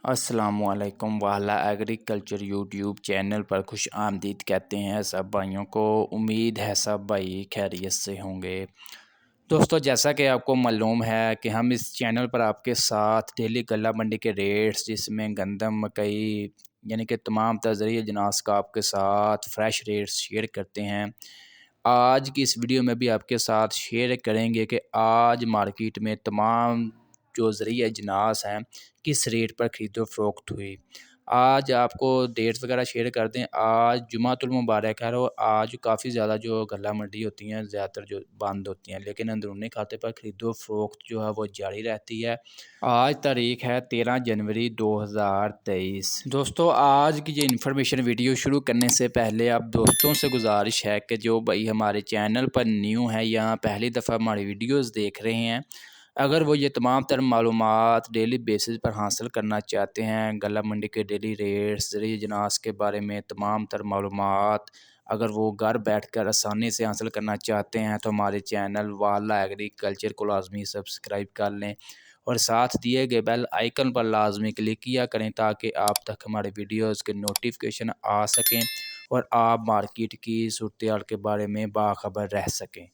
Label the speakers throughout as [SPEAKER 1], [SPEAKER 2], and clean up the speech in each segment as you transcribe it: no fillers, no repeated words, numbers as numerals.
[SPEAKER 1] अस्सलामुअलैकुम वाला agriculture YouTube channel पर खुश आमदीद कहते हैं सब भाइयों को। उम्मीद है सब भाई खैरियत से होंगे। दोस्तों, जैसा कि आपको मालूम है कि हम इस चैनल पर आपके साथ डेली गल्ला मंडी के रेट्स, जिसमें गंदम, मकई यानी कि तमाम तज़रिए अजनास का आपके साथ फ्रेश रेट्स शेयर करते हैं। आज की इस वीडियो में भी आपके साथ शेयर करेंगे कि आज मार्केट में तमाम जो ज़रिए अजनास हैं किस रेट पर ख़रीदो फ़रोख्त हुई। आज आपको डेट्स वगैरह शेयर कर दें। आज जुमातुल मुबारक है और आज काफ़ी ज़्यादा जो गल्ला मंडी होती हैं ज़्यादातर जो बंद होती हैं, लेकिन अंदरूनी खाते पर ख़रीदो फ़रोख्त जो है वो जारी रहती है। आज तारीख़ है 13 जनवरी 2023। दोस्तों, आज की जो इन्फॉर्मेशन वीडियो शुरू करने से पहले आप दोस्तों से गुजारिश है कि जो भाई हमारे चैनल पर न्यू है या पहली दफ़ा हमारी वीडियोज़ देख रहे हैं, अगर वो ये तमाम तर मालूमात डेली बेसिस पर हासिल करना चाहते हैं, गल्ला मंडी के डेली रेट्स, ज़रिए अजनास के बारे में तमाम तर मालूमात अगर वो घर बैठकर आसानी से हासिल करना चाहते हैं, तो हमारे चैनल वाला एग्रीकल्चर को लाजमी सब्सक्राइब कर लें और साथ दिए गए बेल आइकन पर लाजमी क्लिक किया करें ताकि आप तक हमारे वीडियोज़ के नोटिफिकेशन आ सकें और आप मार्केट की सूरत हाल के बारे में बाखबर रह सकें।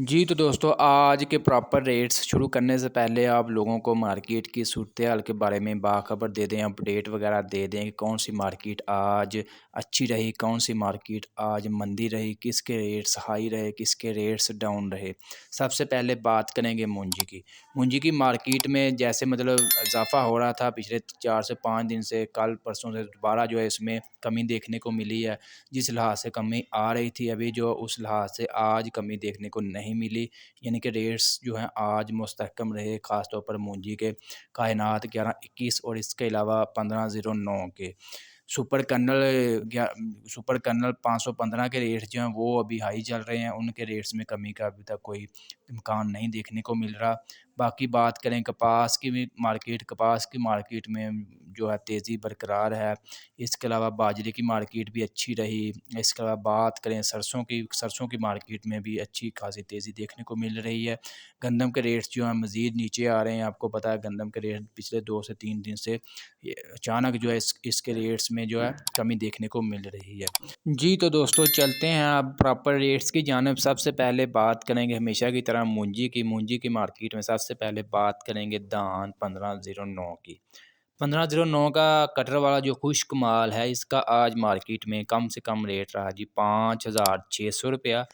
[SPEAKER 1] जी तो दोस्तों, आज के प्रॉपर रेट्स शुरू करने से पहले आप लोगों को मार्केट की सूरत हाल के बारे में बाखबर दे दें, अपडेट वगैरह दे दें कि कौन सी मार्केट आज अच्छी रही, कौन सी मार्केट आज मंदी रही, किसके रेट्स हाई रहे, किसके रेट्स डाउन रहे। सबसे पहले बात करेंगे मूंजी की। मूंजी की मार्केट में जैसे मतलब इजाफा हो रहा था पिछले 4 से 5 दिन से, कल परसों से दोबारा जो है इसमें कमी देखने को मिली है। जिस लिहाज से कमी आ रही थी अभी, जो उस लिहाज से आज कमी देखने को नहीं मिली, यानी कि रेट्स जो हैं आज मुस्तहकम रहे। ख़ास तौर पर मूंजी के कायनात 1121 और इसके अलावा 1509 के सुपर कर्नल 515 के रेट्स जो हैं वो अभी हाई चल रहे हैं। उनके रेट्स में कमी का अभी तक कोई इम्कान नहीं देखने को मिल रहा। बाकी बात करें कपास की भी मार्केट, कपास की मार्केट में जो है तेज़ी बरकरार है। इसके अलावा बाजरे की मार्केट भी अच्छी रही। इसके अलावा बात करें सरसों की मार्केट में भी अच्छी खासी तेज़ी देखने को मिल रही है। गंदम के रेट्स जो हैं मज़ीद नीचे आ रहे हैं। आपको पता है गंदम के रेट पिछले 2 से 3 दिन से ये अचानक जो है इसके रेट्स में जो है कमी देखने को मिल रही है। जी तो दोस्तों, चलते हैं अब प्रॉपर रेट्स की जानिब। सबसे पहले बात करेंगे हमेशा की तरह मूंजी की मार्केट में सबसे पहले बात करेंगे धान 1509 की। 1509 का कटर वाला जो खुश्क माल है, इसका आज मार्केट में कम से कम रेट रहा जी 5600 रुपया,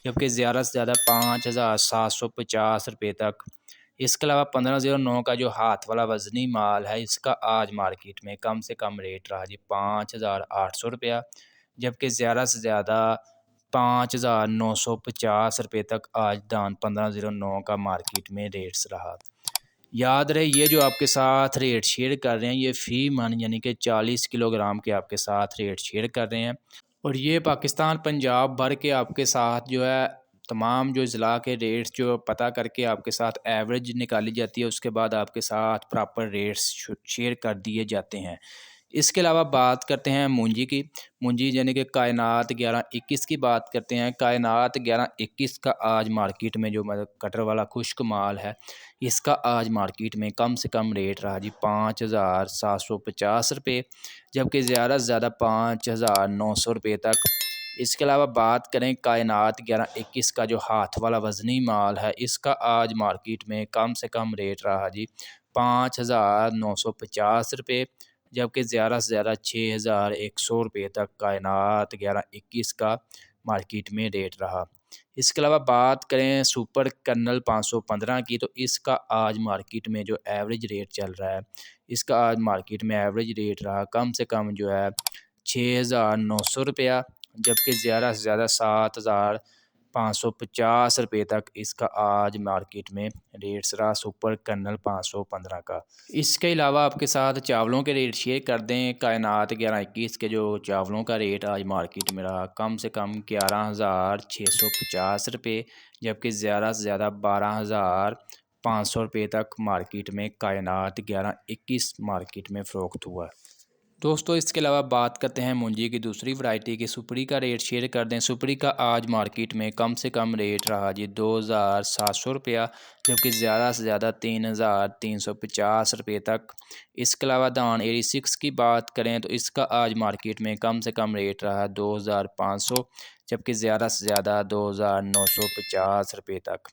[SPEAKER 1] जबकि ज़्यादा से ज़्यादा 5750 रुपये तक। इसके अलावा 1509 का जो हाथ वाला वज़नी माल है, इसका आज मार्केट में कम से कम रेट रहा जी 5800 रुपया, जबकि ज़्यादा से ज़्यादा 5950 रुपये तक आज धान 1509 का मार्केट में रेट्स रहा। याद रहे, ये जो आपके साथ रेट शेयर कर रहे हैं ये फ़ी मन यानी कि 40 किलोग्राम के आपके साथ रेट शेयर कर रहे हैं, और ये पाकिस्तान पंजाब भर के आपके साथ जो है तमाम जो ज़िला के रेट्स जो पता करके आपके साथ एवरेज निकाली जाती है, उसके बाद आपके साथ प्रॉपर रेट्स शेयर कर दिए जाते हैं। इसके अलावा बात करते हैं मूंजी की। मूंजी यानी कि कायनात 1121 की बात करते हैं। कायनात 1121 का आज मार्केट में जो मतलब कटर वाला खुश्क माल है, इसका आज मार्केट में कम से कम रेट रहा जी 5750 रुपये, जबकि ज़्यादा से ज़्यादा 5900 रुपये तक। इसके अलावा बात करें कायनात 1121 का जो हाथ वाला वज़नी माल है, इसका आज मार्केट में कम से कम रेट रहा जी 5950 रुपये, जबकि ज़्यादा से ज़्यादा 6100 रुपये तक कायनात 1121 का मार्केट में रेट रहा। इसके अलावा बात करें सुपर कर्नल 515 की, तो इसका आज मार्केट में जो एवरेज रेट चल रहा है, इसका आज मार्केट में एवरेज रेट रहा कम से कम जो है 6900 रुपया, जबकि ज़्यादा से ज़्यादा 7550 रुपये तक इसका आज मार्केट में रेट्स रहा सुपर कर्नल 515 का। इसके अलावा आपके साथ चावलों के रेट शेयर कर दें। कायनात 1121 के जो चावलों का रेट आज मार्केट में रहा कम से कम 11,650 रुपये, जबकि ज़्यादा से ज़्यादा 12,500 रुपये तक मार्केट में कायनात 1121 मार्केट में फ़रोख्त हुआ। दोस्तों, इसके अलावा बात करते हैं मूंजी की दूसरी वैरायटी की सुपरी का रेट शेयर कर दें। सुपरी का आज मार्केट में कम से कम रेट रहा जी 2700 रुपया, जबकि ज़्यादा से ज़्यादा 3,350 रुपये तक। इसके अलावा दान 86 की बात करें तो इसका आज मार्केट में कम से कम रेट रहा 2,500, जबकि ज़्यादा से ज़्यादा 2,950 रुपये तक।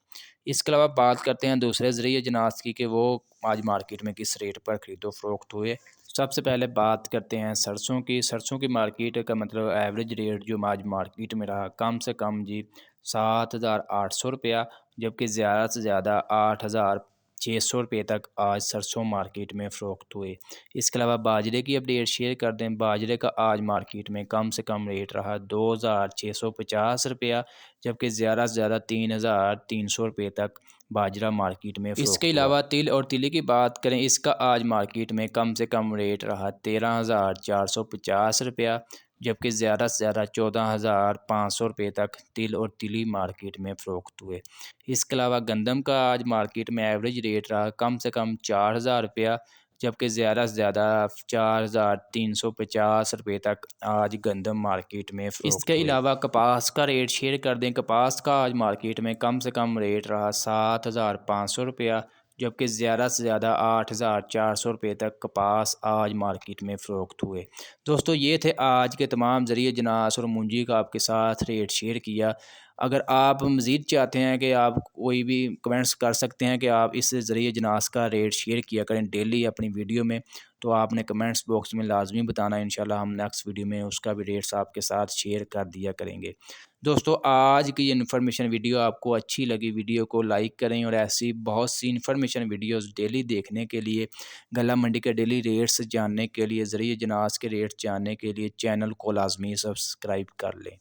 [SPEAKER 1] इसके अलावा बात करते हैं दूसरे ज़रिए जनास की कि वो आज मार्केट में किस रेट पर ख़रीदो फरोख्त हुए। सबसे पहले बात करते हैं सरसों की। सरसों की मार्केट का मतलब एवरेज रेट जो आज मार्केट में रहा कम से कम जी 7,800 रुपया, जबकि ज़्यादा से ज़्यादा 8,600 रुपये तक आज सरसों मार्केट में फ़रोख्त हुए। इसके अलावा बाजरे की अपडेट शेयर कर दें। बाजरे का आज मार्केट में कम से कम रेट रहा 2,650 रुपया, जबकि ज़्यादा से ज़्यादा 3,300 रुपये तक बाजरा मार्केट में फ़रोख्त इसके अलावा तिल और तिली की बात करें, इसका आज मार्केट में कम से कम रेट रहा 13,450 रुपया, जबकि ज़्यादा से ज़्यादा 14,500 रुपये तक तिल और तिली मार्केट में फ़रोख्त हुए। इसके अलावा गंदम का आज मार्केट में एवरेज रेट रहा कम से कम 4,000 रुपया, जबकि ज़्यादा से ज़्यादा 4,350 रुपये तक आज गंदम मार्केट में फ़रोख्त इसके अलावा कपास का रेट शेयर कर दें। कपास का आज मार्केट में कम से कम रेट रहा 7,500 रुपया, जबकि ज़्यादा से ज़्यादा 8,400 रुपये तक कपास आज मार्केट में फ़रोख्त हुए। दोस्तों ये थे आज के तमाम ज़रिए जनास और मुंजी का आपके साथ रेट शेयर किया। अगर आप मज़ीद चाहते हैं कि आप कोई भी कमेंट्स कर सकते हैं कि आप इस ज़रिए जनास का रेट शेयर किया करें डेली अपनी वीडियो में, तो आपने कमेंट्स बॉक्स में लाजमी बताना। इंशाल्लाह हम नेक्स्ट वीडियो में उसका भी रेट्स आपके साथ शेयर कर दिया करेंगे। दोस्तों आज की ये इन्फॉर्मेशन वीडियो आपको अच्छी लगी, वीडियो को लाइक करें और ऐसी बहुत सी इन्फॉर्मेशन वीडियोस डेली देखने के लिए, गला मंडी के डेली रेट्स जानने के लिए, ज़रिए जनास के रेट्स जानने के लिए चैनल को लाजमी सब्सक्राइब कर लें।